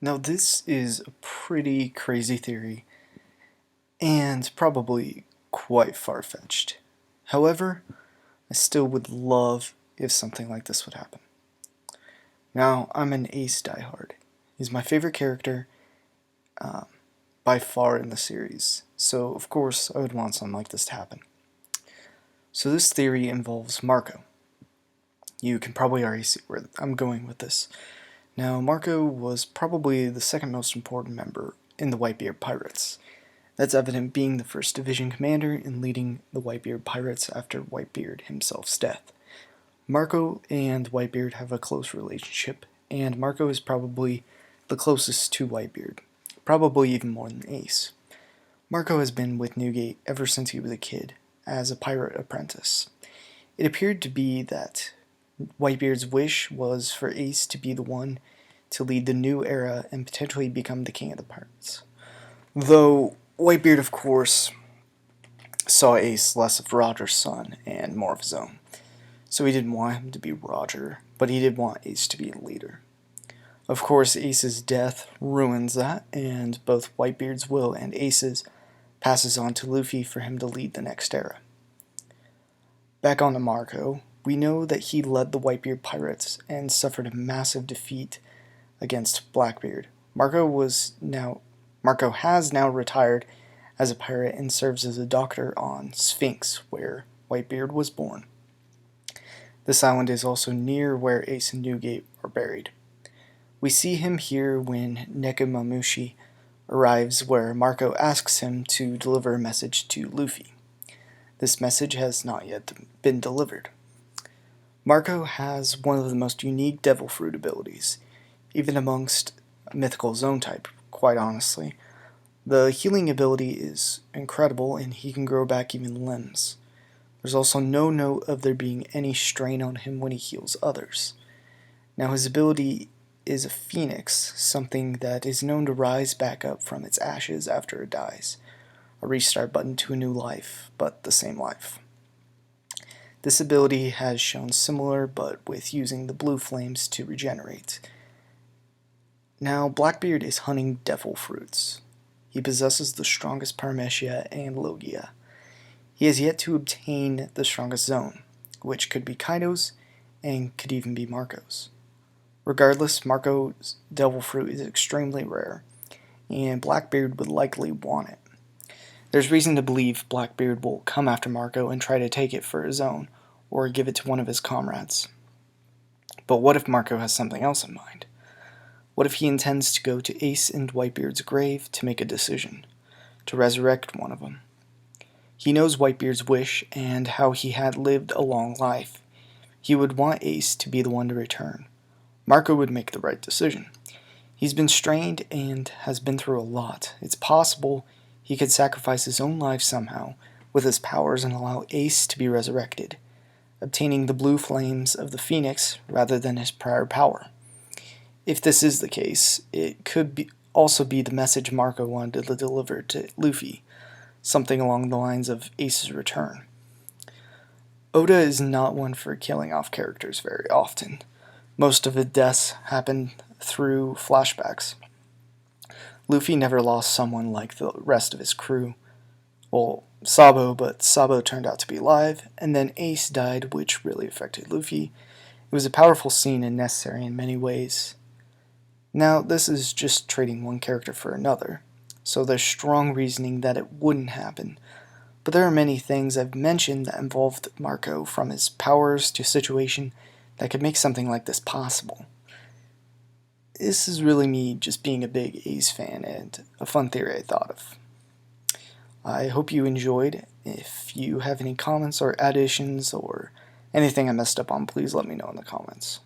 Now, this is a pretty crazy theory, and probably quite far-fetched. However, I still would love if something like this would happen. Now, I'm an Ace diehard. He's my favorite character um, by far in the series, so of course I would want something like this to happen. So this theory involves Marco. You can probably already see where I'm going with this. Now, Marco was probably the second most important member in the Whitebeard Pirates. That's evident being the first division commander and leading the Whitebeard Pirates after Whitebeard himself's death. Marco and Whitebeard have a close relationship, and Marco is probably the closest to Whitebeard, probably even more than Ace. Marco has been with Newgate ever since he was a kid, as a pirate apprentice. It appeared to be that Whitebeard's wish was for Ace to be the one to lead the new era and potentially become the king of the pirates. Though Whitebeard, of course, saw Ace less of Roger's son and more of his own. So he didn't want him to be Roger, but he did want Ace to be a leader. Of course, Ace's death ruins that, and both Whitebeard's will and Ace's passes on to Luffy for him to lead the next era. Back on to Marco, we know that he led the Whitebeard pirates and suffered a massive defeat against Blackbeard. Marco has now retired as a pirate and serves as a doctor on Sphinx, where Whitebeard was born. This island is also near where Ace and Newgate are buried. We see him here when Nekomamushi arrives, where Marco asks him to deliver a message to Luffy. This message has not yet been delivered. Marco has one of the most unique devil fruit abilities, even amongst mythical zone type, quite honestly. The healing ability is incredible, and he can grow back even limbs. There's also no note of there being any strain on him when he heals others. Now, his ability is a phoenix, something that is known to rise back up from its ashes after it dies. A restart button to a new life, but the same life. This ability has shown similar, but with using the blue flames to regenerate. Now, Blackbeard is hunting devil fruits. He possesses the strongest Paramecia and Logia. He has yet to obtain the strongest zone, which could be Kaido's and could even be Marco's. Regardless, Marco's devil fruit is extremely rare, and Blackbeard would likely want it. There's reason to believe Blackbeard will come after Marco and try to take it for his own, or give it to one of his comrades. But what if Marco has something else in mind? What if he intends to go to Ace and Whitebeard's grave to make a decision, to resurrect one of them? He knows Whitebeard's wish and how he had lived a long life. He would want Ace to be the one to return. Marco would make the right decision. He's been strained and has been through a lot. It's possible he could sacrifice his own life somehow with his powers and allow Ace to be resurrected, obtaining the blue flames of the Phoenix rather than his prior power. If this is the case, it could also be the message Marco wanted to deliver to Luffy, something along the lines of Ace's return. Oda is not one for killing off characters very often. Most of his deaths happen through flashbacks. Luffy never lost someone like the rest of his crew. Well, Sabo, but Sabo turned out to be alive, and then Ace died, which really affected Luffy. It was a powerful scene and necessary in many ways. Now, this is just trading one character for another, so there's strong reasoning that it wouldn't happen. But there are many things I've mentioned that involved Marco, from his powers to situation, that could make something like this possible. This is really me just being a big Ace fan and a fun theory I thought of. I hope you enjoyed. If you have any comments or additions or anything I messed up on, please let me know in the comments.